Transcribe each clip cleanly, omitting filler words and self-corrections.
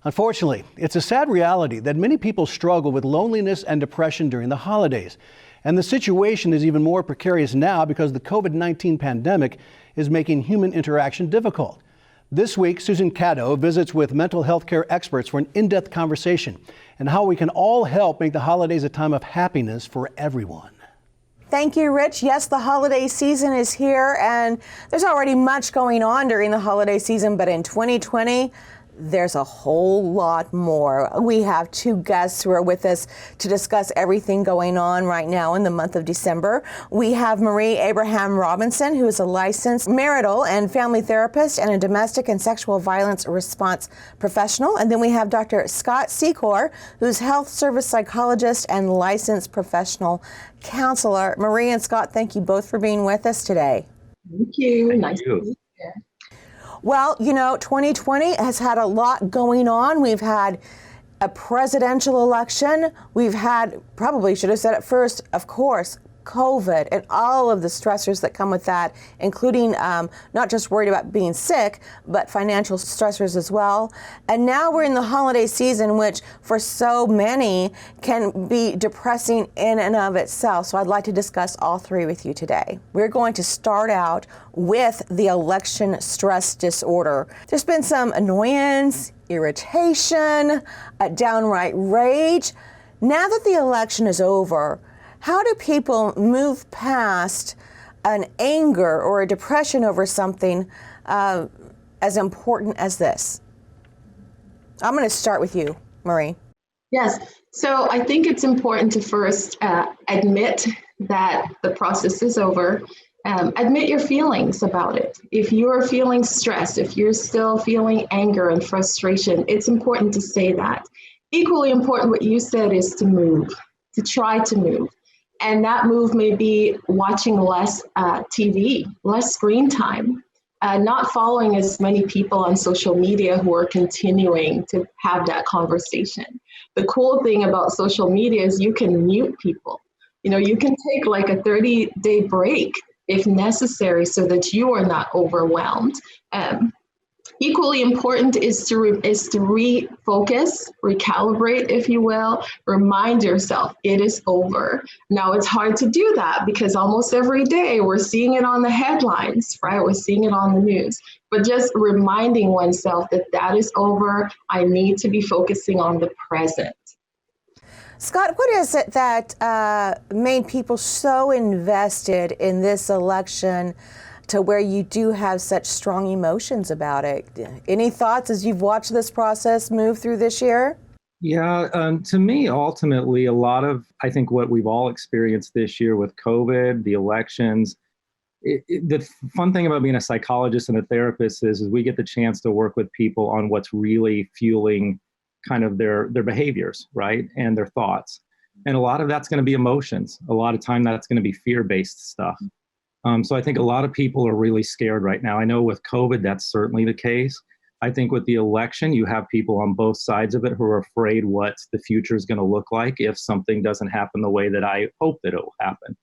Unfortunately, it's a sad reality that many people struggle with loneliness and depression during the holidays. And the situation is even more precarious now because the COVID-19 pandemic is making human interaction difficult. This week, Susan Cadot visits with mental health care experts for an in-depth conversation and how we can all help make the holidays a time of happiness for everyone. Thank you, Rich. Yes, the holiday season is here, and there's already much going on during the holiday season, but in 2020, there's a whole lot more. We have two guests who are with us to discuss everything going on right now in the month of December. We have Marie Abraham Robinson, who is a licensed marital and family therapist and a domestic and sexual violence response professional. And then we have Dr. Scott Secor, who's health service psychologist and licensed professional counselor. Marie and Scott, thank you both for being with us today. Thank you. Nice to be here. Well, you know, 2020 has had a lot going on. We've had a presidential election. We've had, probably should have said it first, of course, COVID and all of the stressors that come with that, including not just worried about being sick, but financial stressors as well. And now we're in the holiday season, which for so many can be depressing in and of itself. So I'd like to discuss all three with you today. We're going to start out with the election stress disorder. There's been some annoyance, irritation, a downright rage. Now that the election is over, how do people move past an anger or a depression over something as important as this? I'm going to start with you, Marie. Yes. So I think it's important to first admit that the process is over. Admit your feelings about it. If you're feeling stressed, if you're still feeling anger and frustration, it's important to say that. Equally important, what you said, is to move, to try to move. And that move may be watching less TV, less screen time, not following as many people on social media who are continuing to have that conversation. The cool thing about social media is you can mute people. You know, you can take like a 30-day break if necessary so that you are not overwhelmed. Equally important is to refocus, recalibrate, if you will, remind yourself it is over. Now, it's hard to do that because almost every day we're seeing it on the headlines, right? We're seeing it on the news. But just reminding oneself that that is over, I need to be focusing on the present. Scott, what is it that made people so invested in this election to where you do have such strong emotions about it? Any thoughts as you've watched this process move through this year? Yeah, to me, ultimately, a lot of, I think what we've all experienced this year with COVID, the elections, the fun thing about being a psychologist and a therapist is we get the chance to work with people on what's really fueling kind of their behaviors, right? And their thoughts. And a lot of that's going to be emotions. A lot of time that's going to be fear-based stuff. So I think a lot of people are really scared right now. I know with COVID, that's certainly the case. I think with the election, you have people on both sides of it who are afraid what the future is going to look like if something doesn't happen the way that I hope that it will happen.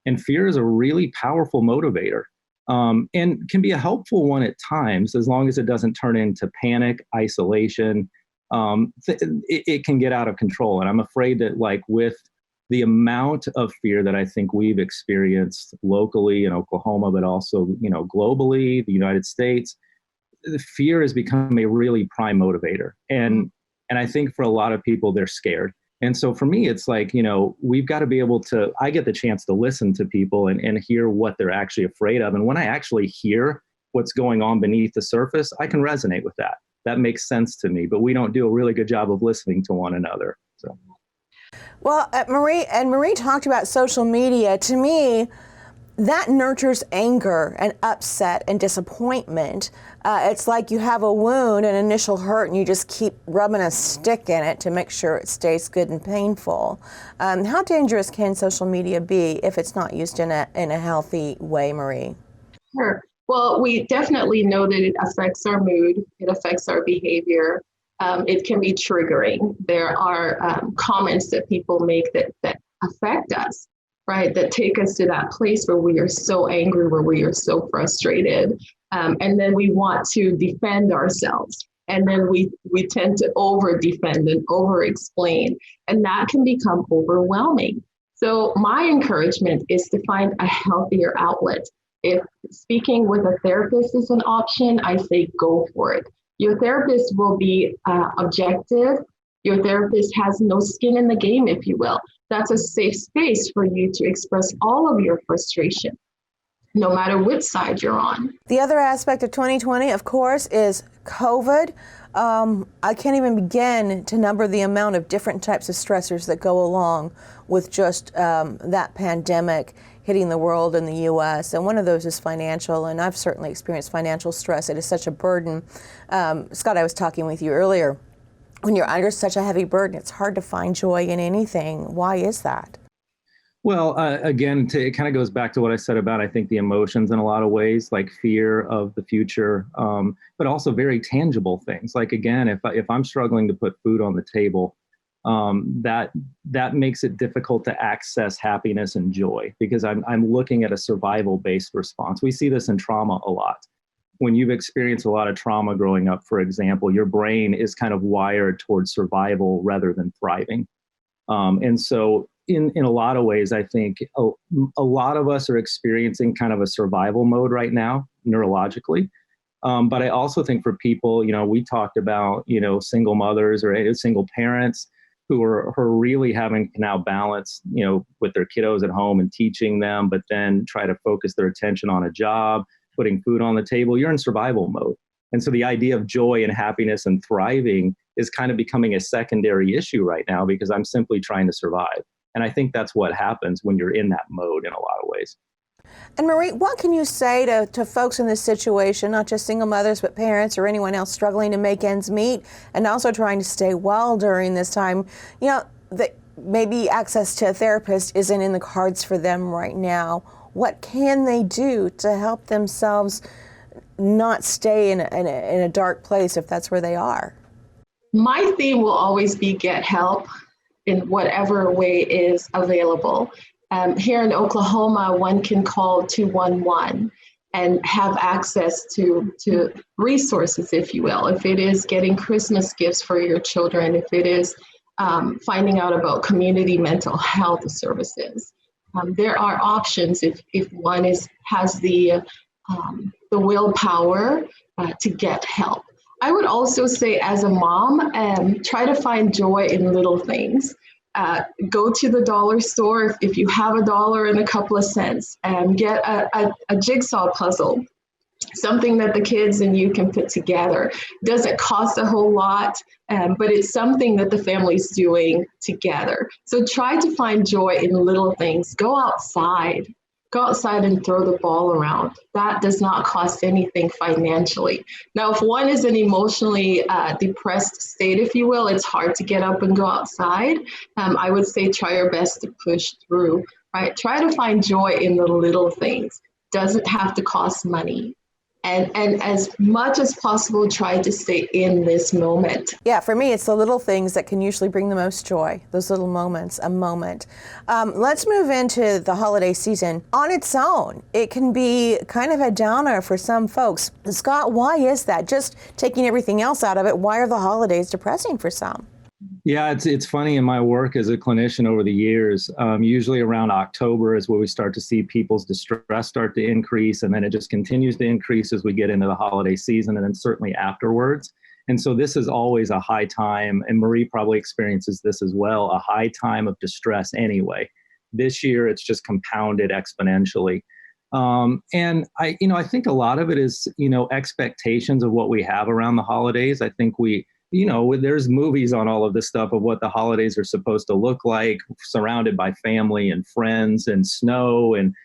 And fear is a really powerful motivator and can be a helpful one at times, as long as it doesn't turn into panic, isolation. It can get out of control. And I'm afraid that, like, with the amount of fear that I think we've experienced locally in Oklahoma, but also, you know, globally, the United States, the fear has become a really prime motivator. And I think for a lot of people, they're scared. And so for me, it's like, you know, we've got to be able to, I get the chance to listen to people and hear what they're actually afraid of. And when I actually hear what's going on beneath the surface, I can resonate with that. That makes sense to me, but we don't do a really good job of listening to one another. So. Well, Marie talked about social media. To me, that nurtures anger and upset and disappointment. It's like you have a wound, an initial hurt, and you just keep rubbing a stick in it to make sure it stays good and painful. How dangerous can social media be if it's not used in a healthy way, Marie? Sure. Well, we definitely know that it affects our mood, it affects our behavior. It can be triggering. There are comments that people make that affect us, right? That take us to that place where we are so angry, where we are so frustrated. And then we want to defend ourselves. And then we tend to over defend and over explain, and that can become overwhelming. So my encouragement is to find a healthier outlet. If speaking with a therapist is an option, I say go for it. Your therapist will be objective. Your therapist has no skin in the game, if you will. That's a safe space for you to express all of your frustration, no matter which side you're on. The other aspect of 2020, of course, is COVID. I can't even begin to number the amount of different types of stressors that go along with just that pandemic hitting the world in the U.S. And one of those is financial, and I've certainly experienced financial stress. It is such a burden. Scott, I was talking with you earlier. When you're under such a heavy burden, it's hard to find joy in anything. Why is that? Well, again, it kind of goes back to what I said about, I think, the emotions in a lot of ways, like fear of the future, but also very tangible things. Like, again, if I'm struggling to put food on the table, that makes it difficult to access happiness and joy, because I'm looking at a survival-based response. We see this in trauma a lot. When you've experienced a lot of trauma growing up, for example, your brain is kind of wired towards survival rather than thriving. And so in a lot of ways, I think a lot of us are experiencing kind of a survival mode right now, neurologically. But I also think for people, we talked about, single mothers or single parents who are really having to now balance, with their kiddos at home and teaching them, but then try to focus their attention on a job, putting food on the table. You're in survival mode. And so the idea of joy and happiness and thriving is kind of becoming a secondary issue right now, because I'm simply trying to survive. And I think that's what happens when you're in that mode in a lot of ways. And Marie, what can you say to folks in this situation, not just single mothers, but parents or anyone else struggling to make ends meet and also trying to stay well during this time? That maybe access to a therapist isn't in the cards for them right now. What can they do to help themselves not stay in a dark place if that's where they are? My theme will always be get help in whatever way is available. Here in Oklahoma, one can call 211 and have access to resources, if you will. If it is getting Christmas gifts for your children, if it is finding out about community mental health services, there are options if one has the willpower to get help. I would also say, as a mom, try to find joy in little things. Go to the dollar store if you have $1 and a couple of cents, and get a jigsaw puzzle, something that the kids and you can put together. Doesn't cost a whole lot, but it's something that the family's doing together. So try to find joy in little things. Go outside. Go outside and throw the ball around. That does not cost anything financially. Now, if one is in emotionally depressed state, if you will, it's hard to get up and go outside. I would say try your best to push through, right? Try to find joy in the little things. Doesn't have to cost money. And as much as possible, try to stay in this moment. Yeah, for me, it's the little things that can usually bring the most joy, those little moments, a moment. Let's move into the holiday season. On its own, it can be kind of a downer for some folks. Scott, why is that? Just taking everything else out of it, why are the holidays depressing for some? Yeah, it's funny in my work as a clinician over the years, usually around October is where we start to see people's distress start to increase, and then it just continues to increase as we get into the holiday season, and then certainly afterwards. And so this is always a high time, and Marie probably experiences this as well, a high time of distress anyway. This year, it's just compounded exponentially. And I think a lot of it is, expectations of what we have around the holidays. I think there's movies on all of this stuff of what the holidays are supposed to look like, surrounded by family and friends and snow and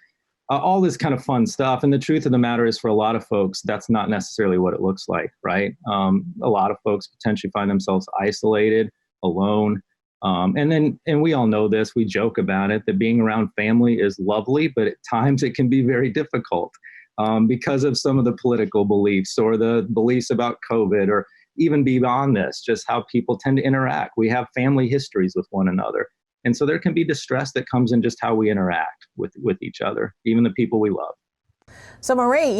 all this kind of fun stuff. And the truth of the matter is, for a lot of folks, that's not necessarily what it looks like, right? A lot of folks potentially find themselves isolated, alone. And we all know this, we joke about it, that being around family is lovely, but at times it can be very difficult because of some of the political beliefs or the beliefs about COVID, or even beyond this, just how people tend to interact. We have family histories with one another. And so there can be distress that comes in just how we interact with each other, even the people we love. So Marie,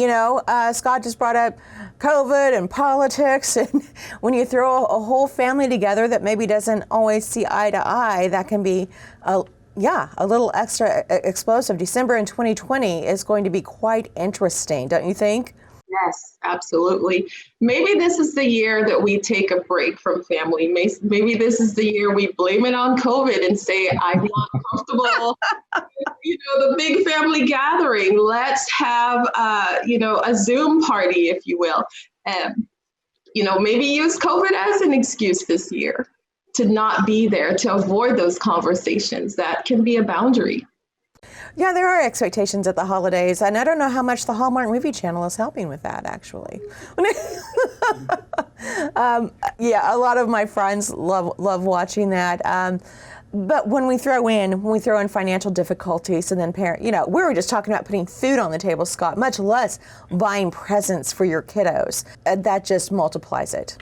Scott just brought up COVID and politics, and when you throw a whole family together that maybe doesn't always see eye to eye, that can be a little extra explosive. December in 2020 is going to be quite interesting, don't you think? Yes, absolutely. Maybe this is the year that we take a break from family. Maybe this is the year we blame it on COVID and say, I'm not comfortable, the big family gathering. Let's have, a Zoom party, if you will. Maybe use COVID as an excuse this year to not be there, to avoid those conversations. That can be a boundary. Yeah, there are expectations at the holidays, and I don't know how much the Hallmark Movie Channel is helping with that, actually. A lot of my friends love watching that. But when we throw in financial difficulties, and then we were just talking about putting food on the table, Scott, much less buying presents for your kiddos. That just multiplies it.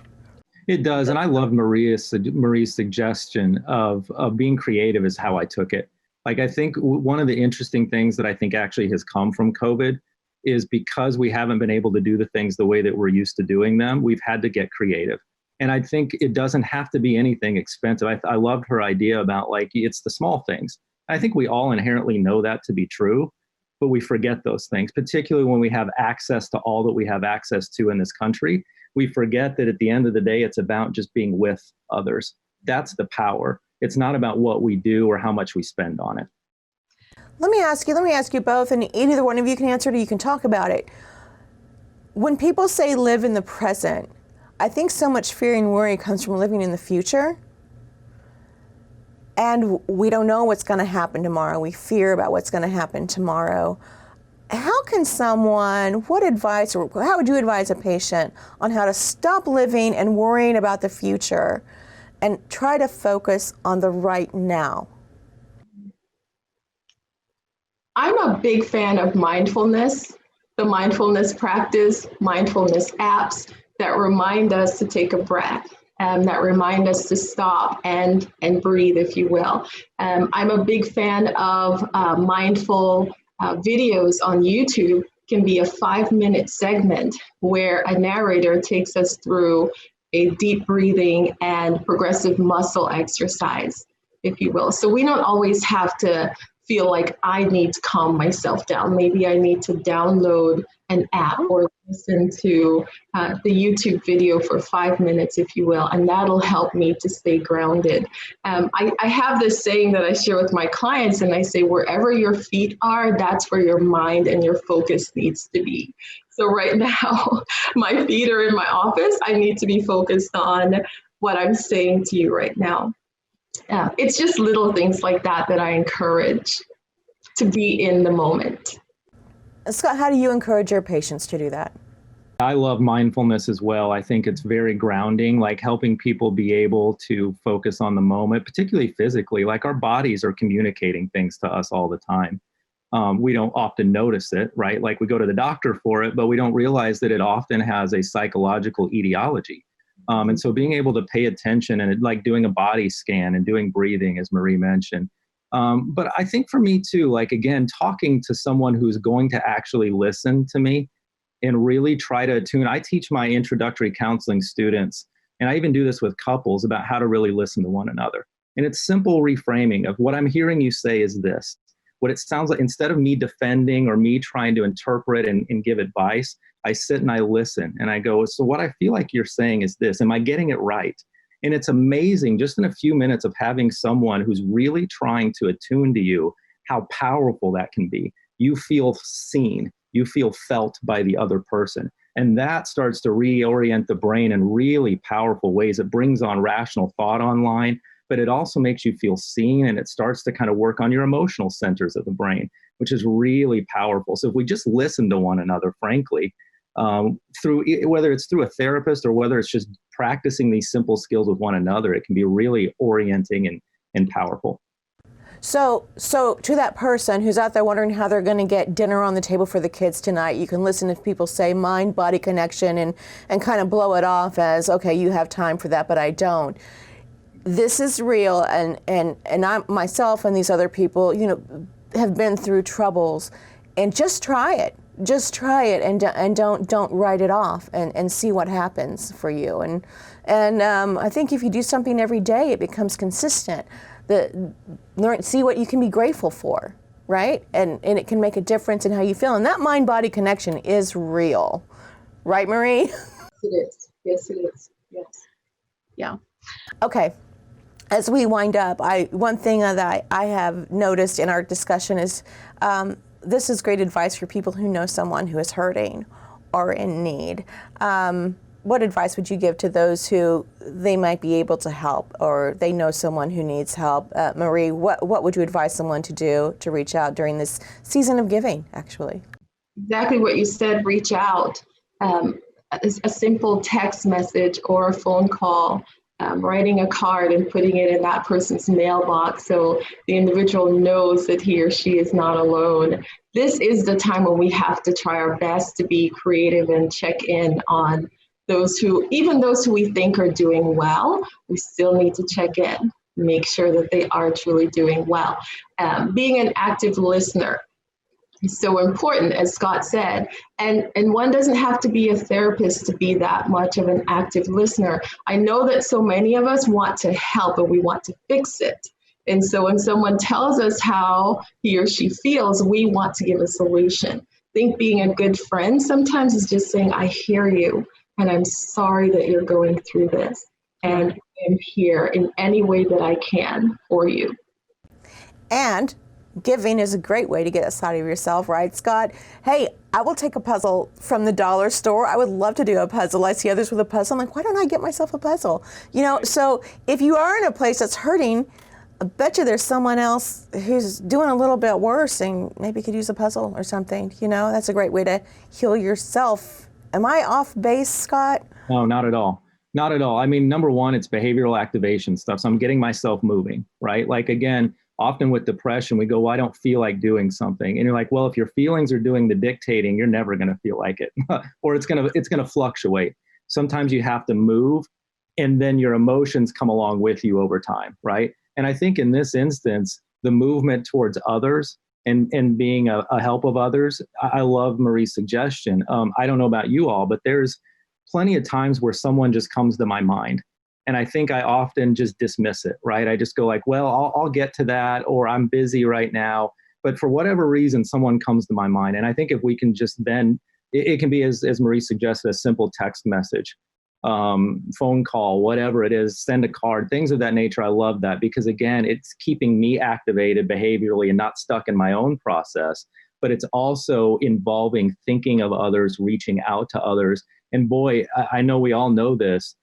It does, and I love Marie's suggestion of being creative is how I took it. Like, I think one of the interesting things that I think actually has come from COVID is because we haven't been able to do the things the way that we're used to doing them, we've had to get creative. And I think it doesn't have to be anything expensive. I loved her idea about it's the small things. I think we all inherently know that to be true, but we forget those things, particularly when we have access to all that we have access to in this country. We forget that at the end of the day, it's about just being with others. That's the power. It's not about what we do or how much we spend on it. Let me ask you both, and either one of you can answer it or you can talk about it. When people say live in the present, I think so much fear and worry comes from living in the future. And we don't know what's going to happen tomorrow. We fear about what's going to happen tomorrow. How can what advice, or how would you advise a patient on how to stop living and worrying about the future and try to focus on the right now? I'm a big fan of mindfulness, the mindfulness practice, mindfulness apps that remind us to take a breath, that remind us to stop and breathe, if you will. I'm a big fan of mindful videos on YouTube. Can be a 5-minute segment where a narrator takes us through a deep breathing and progressive muscle exercise, if you will. So we don't always have to feel like I need to calm myself down. Maybe I need to download an app or listen to the YouTube video for 5 minutes, if you will, and that'll help me to stay grounded. I have this saying that I share with my clients, and I say, wherever your feet are, that's where your mind and your focus needs to be. So right now, my feet are in my office. I need to be focused on what I'm saying to you right now. It's just little things like that I encourage to be in the moment. Scott, how do you encourage your patients to do that? I love mindfulness as well. I think it's very grounding, like helping people be able to focus on the moment, particularly physically. Like, our bodies are communicating things to us all the time. We don't often notice it, right? Like, we go to the doctor for it, but we don't realize that it often has a psychological etiology. And so being able to pay attention and like doing a body scan and doing breathing, as Marie mentioned. But I think for me too, like, again, talking to someone who's going to actually listen to me and really try to attune. I teach my introductory counseling students, and I even do this with couples, about how to really listen to one another. And it's simple reframing of what I'm hearing you say is this. What it sounds like, instead of me defending or me trying to interpret and give advice, I sit and I listen and I go, so what I feel like you're saying is this. Am I getting it right? And it's amazing, just in a few minutes of having someone who's really trying to attune to you, how powerful that can be. You feel seen, you feel felt by the other person. And that starts to reorient the brain in really powerful ways. It brings on rational thought online, but it also makes you feel seen, and it starts to kind of work on your emotional centers of the brain, which is really powerful. So if we just listen to one another, frankly, through whether it's through a therapist or whether it's just practicing these simple skills with one another, it can be really orienting and powerful. So to that person who's out there wondering how they're going to get dinner on the table for the kids tonight, you can listen if people say mind-body connection and kind of blow it off as, okay, you have time for that, but I don't. This is real, and I myself and these other people, have been through troubles, and just try it. just try it and don't write it off and see what happens for you. And I think if you do something every day, it becomes consistent. See what you can be grateful for, right? And it can make a difference in how you feel. And that mind-body connection is real, right, Marie? Yes, it is. Yes, it is. Yes. Yeah. Okay. As we wind up, one thing that I have noticed in our discussion is this is great advice for people who know someone who is hurting or in need. What advice would you give to those who they might be able to help or they know someone who needs help? Marie, what would you advise someone to do to reach out during this season of giving, actually? Exactly what you said, reach out. A simple text message or a phone call, writing a card and putting it in that person's mailbox so the individual knows that he or she is not alone. This is the time when we have to try our best to be creative and check in on even those who we think are doing well. We still need to check in, make sure that they are truly doing well. Being an active listener is so important, as Scott said, and one doesn't have to be a therapist to be that much of an active listener. I know that so many of us want to help and we want to fix it. And so when someone tells us how he or she feels, we want to give a solution. I think being a good friend sometimes is just saying, I hear you, and I'm sorry that you're going through this, and I'm here in any way that I can for you. And giving is a great way to get outside of yourself, right, Scott? Hey, I will take a puzzle from the dollar store. I would love to do a puzzle. I see others with a puzzle. I'm like, why don't I get myself a puzzle? So if you are in a place that's hurting, I bet you there's someone else who's doing a little bit worse and maybe could use a puzzle or something. That's a great way to heal yourself. Am I off base, Scott? No, not at all. Not at all. I mean, number one, it's behavioral activation stuff. So I'm getting myself moving, right? Like, again, often with depression, we go, well, I don't feel like doing something. And you're like, well, if your feelings are doing the dictating, you're never going to feel like it or it's going to fluctuate. Sometimes you have to move and then your emotions come along with you over time, right? And I think in this instance, the movement towards others and being a help of others, I love Marie's suggestion. I don't know about you all, but there's plenty of times where someone just comes to my mind. And I think I often just dismiss it, right? I just go like, well, I'll get to that, or I'm busy right now. But for whatever reason, someone comes to my mind. And I think if we can just then, it can be, as Marie suggested, a simple text message, phone call, whatever it is, send a card, things of that nature. I love that because, again, it's keeping me activated behaviorally and not stuck in my own process. But it's also involving thinking of others, reaching out to others. And boy, I know we all know this.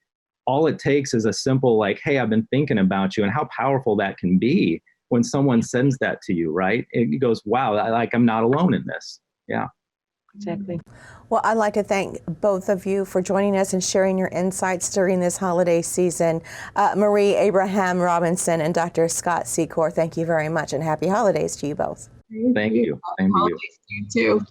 All it takes is a simple like, hey, I've been thinking about you, and how powerful that can be when someone sends that to you, right? It goes, wow, I'm not alone in this. Yeah. Exactly. Well, I'd like to thank both of you for joining us and sharing your insights during this holiday season. Marie Abraham Robinson and Dr. Scott Secor, thank you very much, and happy holidays to you both. Thank you. Same to you. You too.